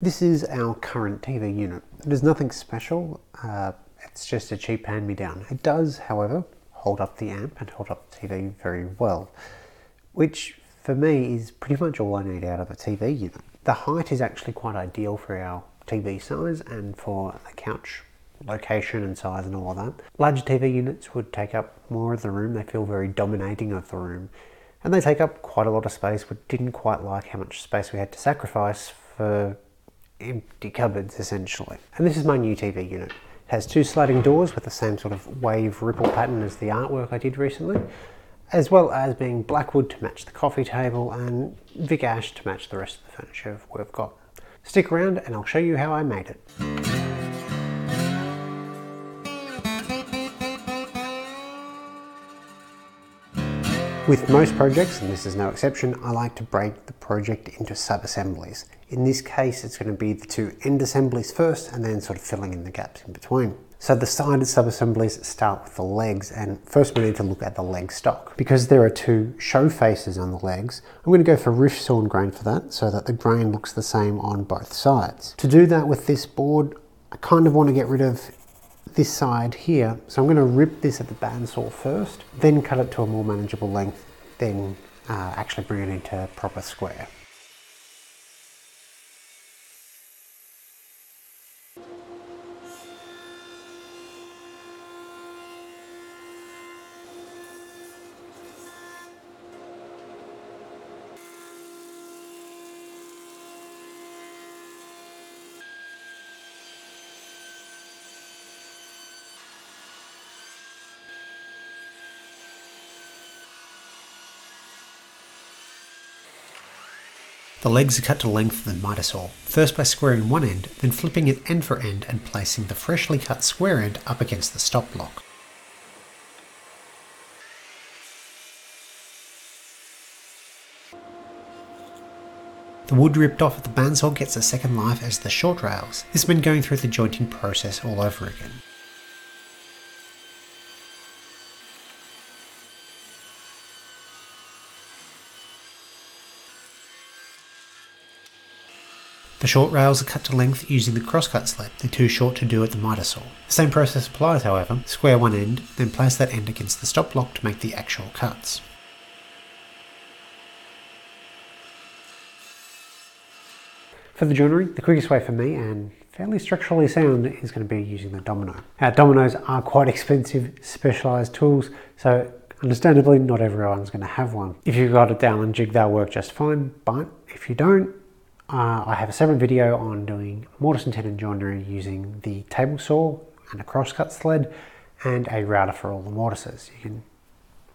This is our current TV unit. It is nothing special, it's just a cheap hand-me-down. It does, however, hold up the amp and hold up the TV very well, which for me is pretty much all I need out of a TV unit. The height is actually quite ideal for our TV size and for the couch location and size and all of that. Larger TV units would take up more of the room. They feel very dominating of the room, and they take up quite a lot of space. We didn't quite like how much space we had to sacrifice for empty cupboards essentially. And this is my new TV unit. It has two sliding doors with the same sort of wave ripple pattern as the artwork I did recently, as well as being Blackwood to match the coffee table and Vic Ash to match the rest of the furniture we've got. Stick around and I'll show you how I made it. With most projects, and this is no exception, I like to break the project into sub-assemblies. In this case, it's going to be the two end assemblies first and then sort of filling in the gaps in between. So the side sub-assemblies start with the legs, and first we need to look at the leg stock. Because there are two show faces on the legs, I'm going to go for rift sawn grain for that, so that the grain looks the same on both sides. To do that with this board, I kind of want to get rid of this side here, so I'm going to rip this at the bandsaw first, then cut it to a more manageable length, then actually bring it into proper square. The legs are cut to length of the miter saw, first by squaring one end, then flipping it end for end and placing the freshly cut square end up against the stop block. The wood ripped off at the bandsaw gets a second life as the short rails. This has been going through the jointing process all over again. The short rails are cut to length using the crosscut sled. They're too short to do at the miter saw. The same process applies, however. Square one end, then place that end against the stop block to make the actual cuts. For the joinery, the quickest way for me, and fairly structurally sound, is going to be using the domino. Now, dominoes are quite expensive, specialised tools, so understandably not everyone's going to have one. If you've got it down and jig, they'll work just fine, but if you don't, I have a separate video on doing mortise and tenon joinery using the table saw and a crosscut sled and a router for all the mortises. You can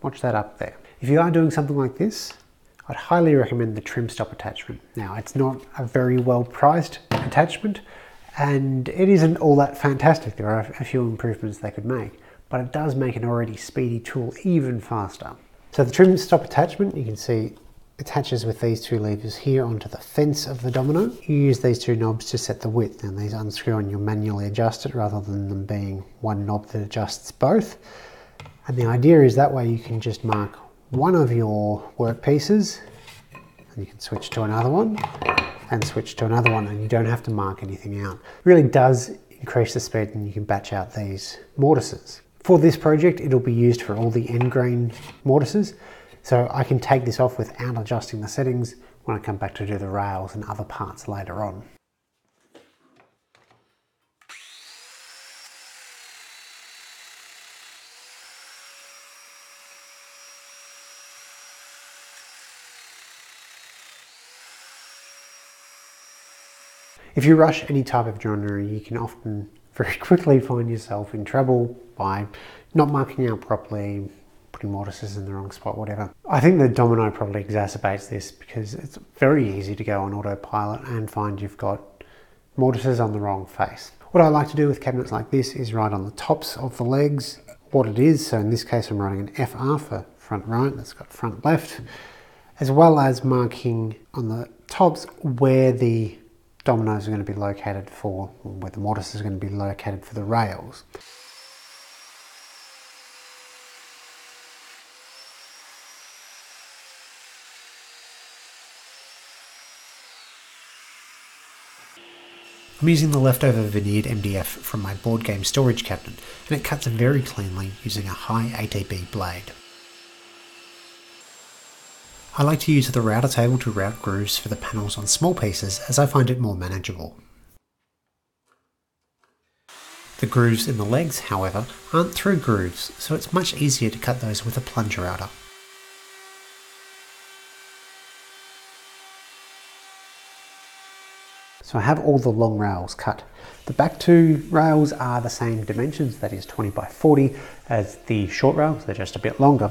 watch that up there. If you are doing something like this, I'd highly recommend the trim stop attachment. Now, it's not a very well priced attachment and it isn't all that fantastic. There are a few improvements they could make, but it does make an already speedy tool even faster. So the trim stop attachment, you can see, attaches with these two levers here onto the fence of the domino. You use these two knobs to set the width, and these unscrew and you'll manually adjust it rather than them being one knob that adjusts both. And the idea is that way you can just mark one of your work pieces and you can switch to another one and switch to another one, and you don't have to mark anything out. It really does increase the speed and you can batch out these mortises. For this project, it'll be used for all the end grain mortises. So I can take this off without adjusting the settings when I come back to do the rails and other parts later on. If you rush any type of joinery, you can often very quickly find yourself in trouble by not marking out properly, putting mortises in the wrong spot, whatever. I think the domino probably exacerbates this because it's very easy to go on autopilot and find you've got mortises on the wrong face. What I like to do with cabinets like this is write on the tops of the legs what it is. So in this case, I'm writing an FR for front right, that's got front left, as well as marking on the tops where the dominoes are going to be located for, or where the mortise is going to be located for the rails. I'm using the leftover veneered MDF from my board game storage cabinet, and it cuts very cleanly using a high ATB blade. I like to use the router table to route grooves for the panels on small pieces as I find it more manageable. The grooves in the legs, however, aren't through grooves, so it's much easier to cut those with a plunger router. So I have all the long rails cut. The back two rails are the same dimensions, that is 20 by 40, as the short rails, they're just a bit longer.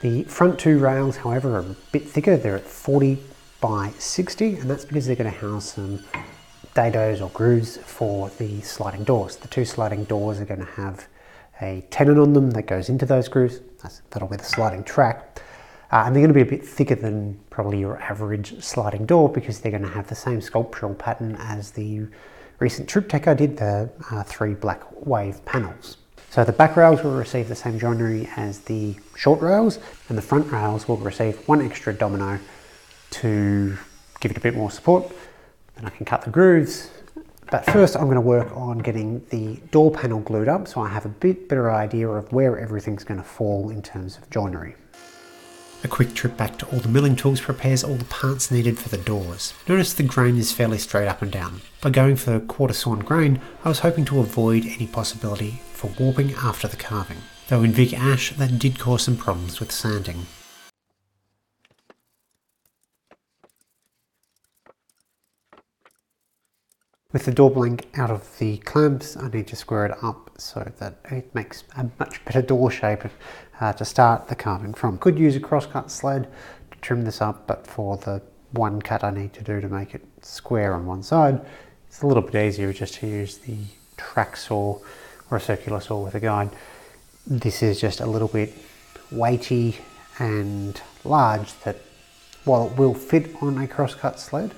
The front two rails, however, are a bit thicker. They're at 40 by 60, and that's because they're going to house some dados or grooves for the sliding doors. The two sliding doors are going to have a tenon on them that goes into those grooves. That'll be the sliding track. And they're going to be a bit thicker than probably your average sliding door because they're going to have the same sculptural pattern as the recent Troop Tech I did, the 3 black wave panels. So the back rails will receive the same joinery as the short rails, and the front rails will receive one extra domino to give it a bit more support. Then I can cut the grooves. But first I'm going to work on getting the door panel glued up so I have a bit better idea of where everything's going to fall in terms of joinery. A quick trip back to all the milling tools prepares all the parts needed for the doors. Notice the grain is fairly straight up and down. By going for quarter sawn grain, I was hoping to avoid any possibility for warping after the carving, though in Vic Ash that did cause some problems with sanding. With the door blank out of the clamps, I need to square it up so that it makes a much better door shape to start the carving from. Could use a crosscut sled to trim this up, but for the one cut I need to do to make it square on one side, it's a little bit easier just to use the track saw or a circular saw with a guide. This is just a little bit weighty and large that while it will fit on a crosscut sled,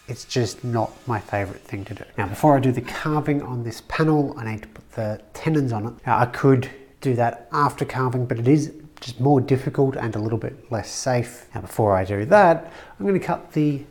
it's just not my favourite thing to do. Now before I do the carving on this panel, I need to put the tenons on it. Now I could do that after carving, but it is just more difficult and a little bit less safe. Now before I do that, I'm going to cut the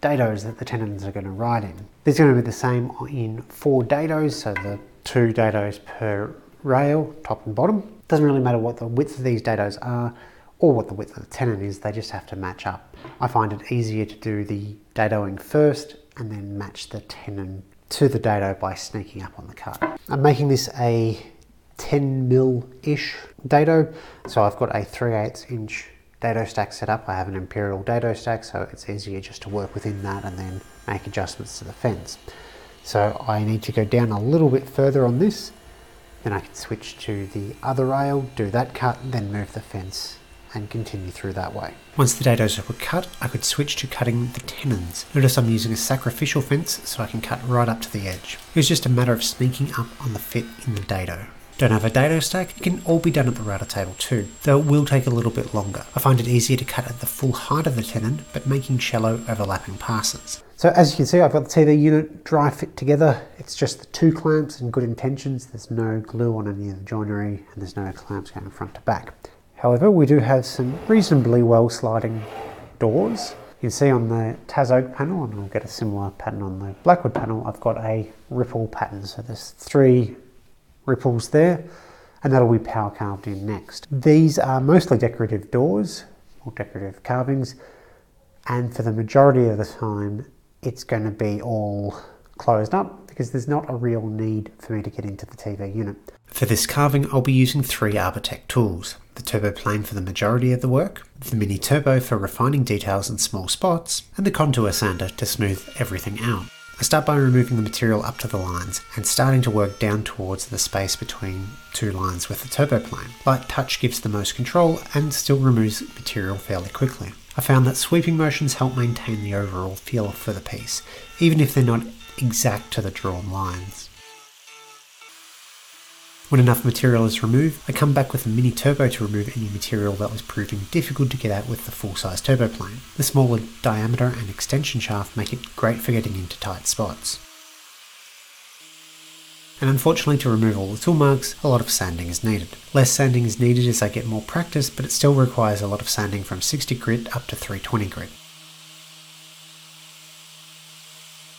dados that the tenons are going to ride in. These are going to be the same in 4 dados, so the 2 dados per rail, top and bottom. Doesn't really matter what the width of these dados are or what the width of the tenon is, they just have to match up. I find it easier to do the dadoing first and then match the tenon to the dado by sneaking up on the cut. I'm making this a 10mm-ish dado, so I've got a 3/8 inch dado stack set up. I have an Imperial dado stack, so it's easier just to work within that and then make adjustments to the fence. So I need to go down a little bit further on this, then I can switch to the other rail, do that cut, then move the fence and continue through that way. Once the dados were cut, I could switch to cutting the tenons. Notice I'm using a sacrificial fence so I can cut right up to the edge. It was just a matter of sneaking up on the fit in the dado. Don't have a dado stack? It can all be done at the router table too, though it will take a little bit longer. I find it easier to cut at the full height of the tenon, but making shallow overlapping passes. So as you can see, I've got the TV unit dry fit together. It's just the 2 clamps and good intentions. There's no glue on any of the joinery and there's no clamps going front to back. However, we do have some reasonably well sliding doors. You can see on the Tas Oak panel, and I'll get a similar pattern on the Blackwood panel, I've got a ripple pattern. So there's 3 ripples there, and that'll be power carved in next. These are mostly decorative doors or decorative carvings, and for the majority of the time, it's going to be all closed up because there's not a real need for me to get into the TV unit. For this carving, I'll be using 3 Arbortech tools. The turbo plane for the majority of the work, the mini turbo for refining details in small spots, and the contour sander to smooth everything out. I start by removing the material up to the lines and starting to work down towards the space between 2 lines with the turbo plane. Light touch gives the most control and still removes material fairly quickly. I found that sweeping motions help maintain the overall feel for the piece, even if they're not exact to the drawn lines. When enough material is removed, I come back with a mini turbo to remove any material that was proving difficult to get at with the full-size turbo plane. The smaller diameter and extension shaft make it great for getting into tight spots. And unfortunately, to remove all the tool marks, a lot of sanding is needed. Less sanding is needed as I get more practice, but it still requires a lot of sanding from 60 grit up to 320 grit.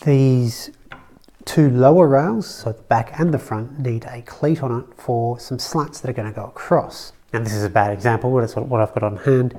These two lower rails, so the back and the front, need a cleat on it for some slats that are going to go across. And this is a bad example, but it's what I've got on hand.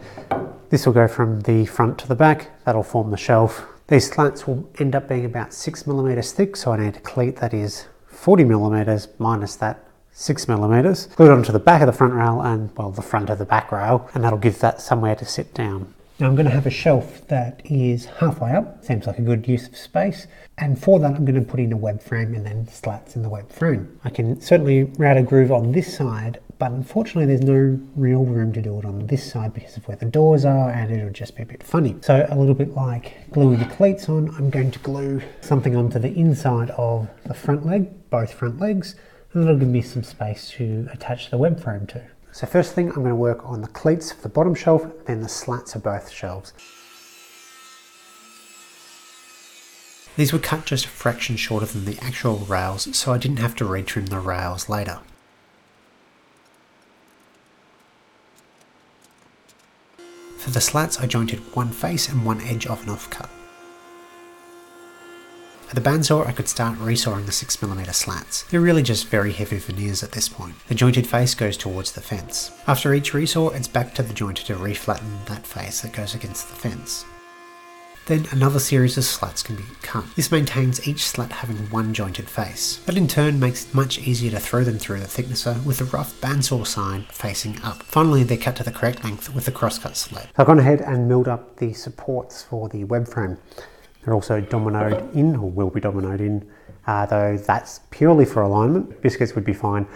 This will go from the front to the back, that'll form the shelf. These slats will end up being about 6mm thick, so I need a cleat that is 40mm minus that 6mm, glued onto the back of the front rail and, well, the front of the back rail, and that'll give that somewhere to sit down. Now I'm going to have a shelf that is halfway up, seems like a good use of space, and for that I'm going to put in a web frame and then slats in the web frame. I can certainly route a groove on this side, but unfortunately there's no real room to do it on this side because of where the doors are, and it'll just be a bit funny. So a little bit like gluing the cleats on, I'm going to glue something onto the inside of the front leg, both front legs, and that'll give me some space to attach the web frame to. So first thing, I'm going to work on the cleats for the bottom shelf, then the slats of both shelves. These were cut just a fraction shorter than the actual rails, so I didn't have to retrim the rails later. For the slats, I jointed one face and one edge of an offcut. At the bandsaw, I could start resawing the 6mm slats. They're really just very heavy veneers at this point. The jointed face goes towards the fence. After each resaw, it's back to the jointer to reflatten that face that goes against the fence. Then another series of slats can be cut. This maintains each slat having one jointed face. That in turn makes it much easier to throw them through the thicknesser with the rough bandsaw side facing up. Finally, they're cut to the correct length with the crosscut sled. So I've gone ahead and milled up the supports for the web frame. They're also dominoed in, or will be dominoed in, though that's purely for alignment. Biscuits would be fine,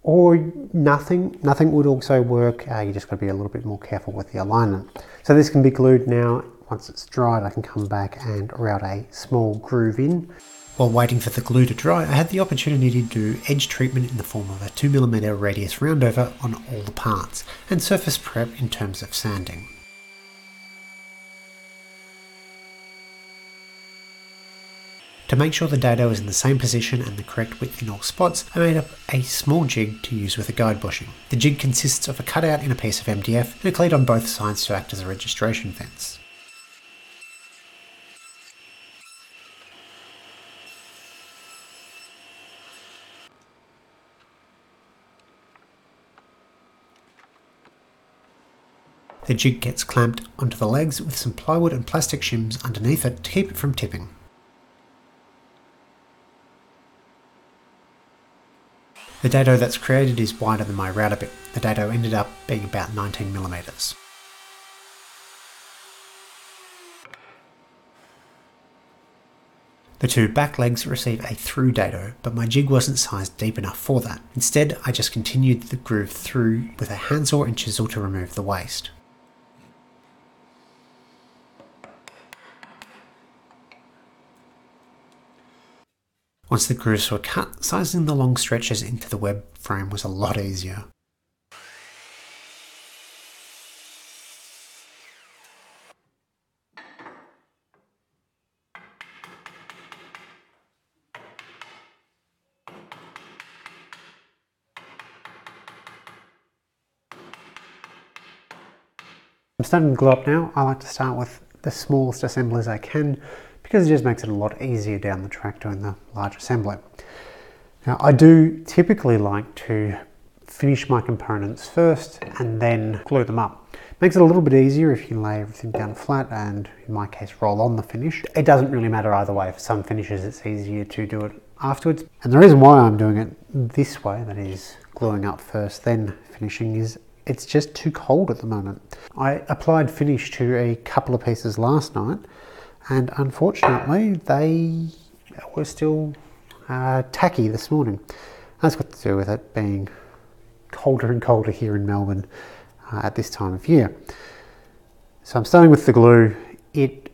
or nothing. Nothing would also work. You just got to be a little bit more careful with the alignment. So this can be glued now. Once it's dried, I can come back and route a small groove in. While waiting for the glue to dry, I had the opportunity to do edge treatment in the form of a 2mm radius roundover on all the parts, and surface prep in terms of sanding. To make sure the dado is in the same position and the correct width in all spots, I made up a small jig to use with a guide bushing. The jig consists of a cutout in a piece of MDF and a cleat on both sides to act as a registration fence. The jig gets clamped onto the legs with some plywood and plastic shims underneath it to keep it from tipping. The dado that's created is wider than my router bit. The dado ended up being about 19mm. The two back legs receive a through dado, but my jig wasn't sized deep enough for that. Instead, I just continued the groove through with a handsaw and chisel to remove the waste. Once the grooves were cut, sizing the long stretches into the web frame was a lot easier. I'm starting to glue up now. I like to start with the smallest assemblies I can, because it just makes it a lot easier down the track doing the large assembly. Now I do typically like to finish my components first and then glue them up. Makes it a little bit easier if you can lay everything down flat and, in my case, roll on the finish. It doesn't really matter either way. For some finishes it's easier to do it afterwards. And the reason why I'm doing it this way, that is gluing up first then finishing, is it's just too cold at the moment. I applied finish to a couple of pieces last night, and unfortunately they were still tacky this morning. That's got to do with it being colder and colder here in Melbourne at this time of year. So I'm starting with the glue. It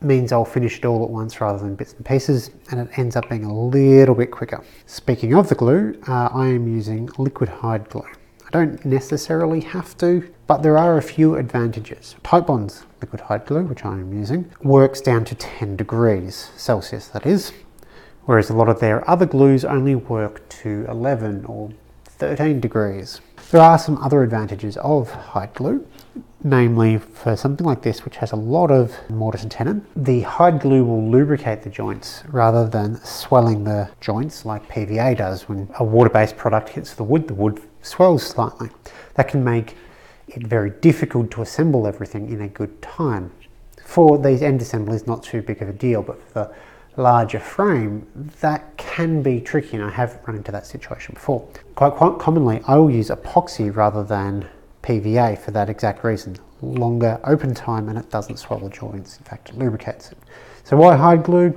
means I'll finish it all at once rather than bits and pieces, and it ends up being a little bit quicker. Speaking of the glue, I am using liquid hide glue. I don't necessarily have to, but there are a few advantages. Titebond's liquid hide glue, which I am using, works down to 10 degrees Celsius, that is, whereas a lot of their other glues only work to 11 or 13 degrees. There are some other advantages of hide glue. Namely, for something like this, which has a lot of mortise and tenon, the hide glue will lubricate the joints rather than swelling the joints like PVA does. When a water-based product hits the wood swells slightly. That can make it very difficult to assemble everything in a good time. For these end assemblies, not too big of a deal, but for the larger frame, that can be tricky, and I have run into that situation before. Quite commonly, I will use epoxy rather than PVA for that exact reason. Longer open time and it doesn't swell the joints. In fact, it lubricates it. So why hide glue?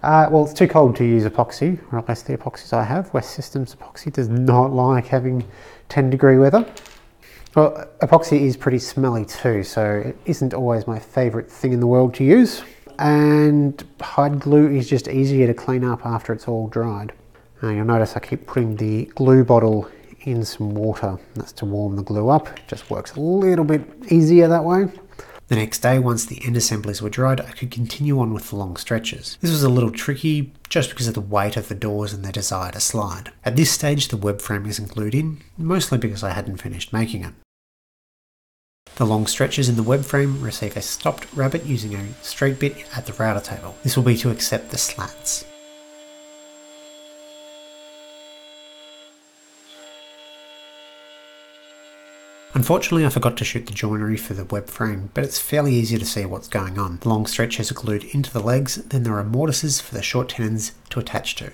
Well, it's too cold to use epoxy, or at least the epoxies I have. West Systems epoxy does not like having 10-degree weather. Well, epoxy is pretty smelly too, so it isn't always my favourite thing in the world to use. And hide glue is just easier to clean up after it's all dried. You'll notice I keep putting the glue bottle in some water. That's to warm the glue up. It just works a little bit easier that way. The next day, once the end assemblies were dried, I could continue on with the long stretches. This was a little tricky just because of the weight of the doors and their desire to slide. At this stage, the web frame isn't glued in, mostly because I hadn't finished making it. The long stretches in the web frame receive a stopped rabbet using a straight bit at the router table. This will be to accept the slats. Unfortunately, I forgot to shoot the joinery for the web frame, but it's fairly easy to see what's going on. The long stretches are glued into the legs, then there are mortises for the short tenons to attach to.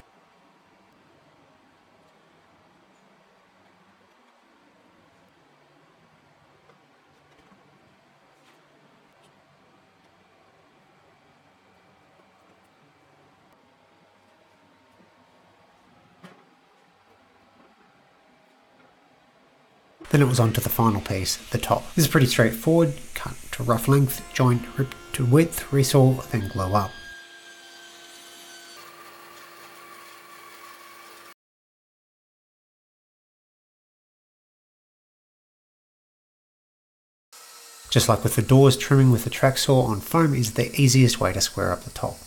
Then it was on to the final piece, the top. This is pretty straightforward: cut to rough length, joint, rip to width, resaw, then glue up. Just like with the doors, trimming with the track saw on foam is the easiest way to square up the top.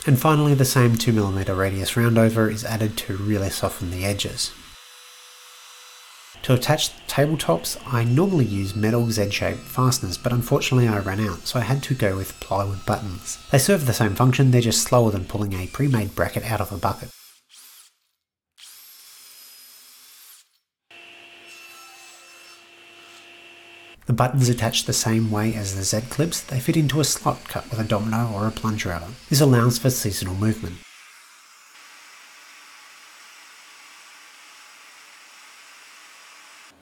And finally, the same 2mm radius roundover is added to really soften the edges. To attach tabletops, I normally use metal Z-shaped fasteners, but unfortunately I ran out, so I had to go with plywood buttons. They serve the same function, they're just slower than pulling a pre-made bracket out of a bucket. The buttons attach the same way as the Z-clips. They fit into a slot cut with a domino or a plunge router. This allows for seasonal movement.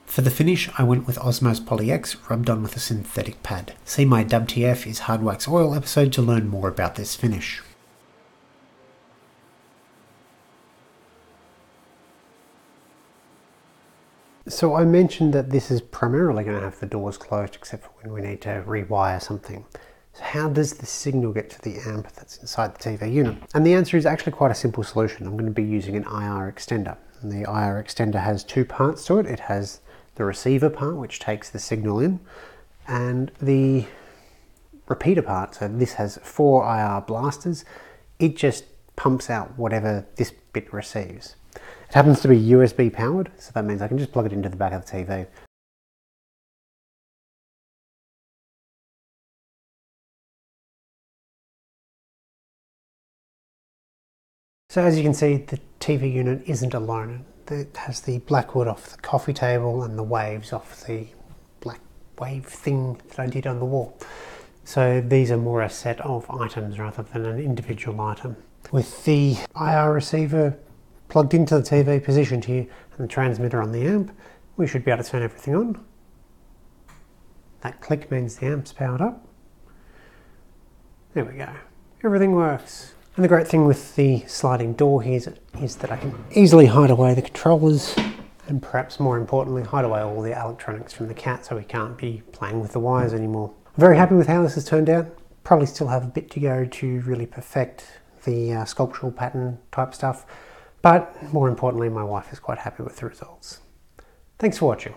For the finish, I went with Osmos Poly-X rubbed on with a synthetic pad. See my WTF is Hard Wax Oil episode to learn more about this finish. So I mentioned that this is primarily going to have the doors closed except for when we need to rewire something. So how does the signal get to the amp that's inside the TV unit? And the answer is actually quite a simple solution. I'm going to be using an IR extender. And the IR extender has two parts to it. It has the receiver part, which takes the signal in, and the repeater part. So this has 4 IR blasters. It just pumps out whatever this bit receives. It happens to be USB powered, so that means I can just plug it into the back of the TV. So as you can see, the TV unit isn't alone. It has the Blackwood off the coffee table and the waves off the black wave thing that I did on the wall. So these are more a set of items rather than an individual item. With the IR receiver plugged into the TV, positioned here, and the transmitter on the amp, we should be able to turn everything on. That click means the amp's powered up. There we go. Everything works. And the great thing with the sliding door here is that I can easily hide away the controllers, and perhaps more importantly, hide away all the electronics from the cat so we can't be playing with the wires anymore. I'm very happy with how this has turned out. Probably still have a bit to go to really perfect the sculptural pattern type stuff. But more importantly, my wife is quite happy with the results. Thanks for watching.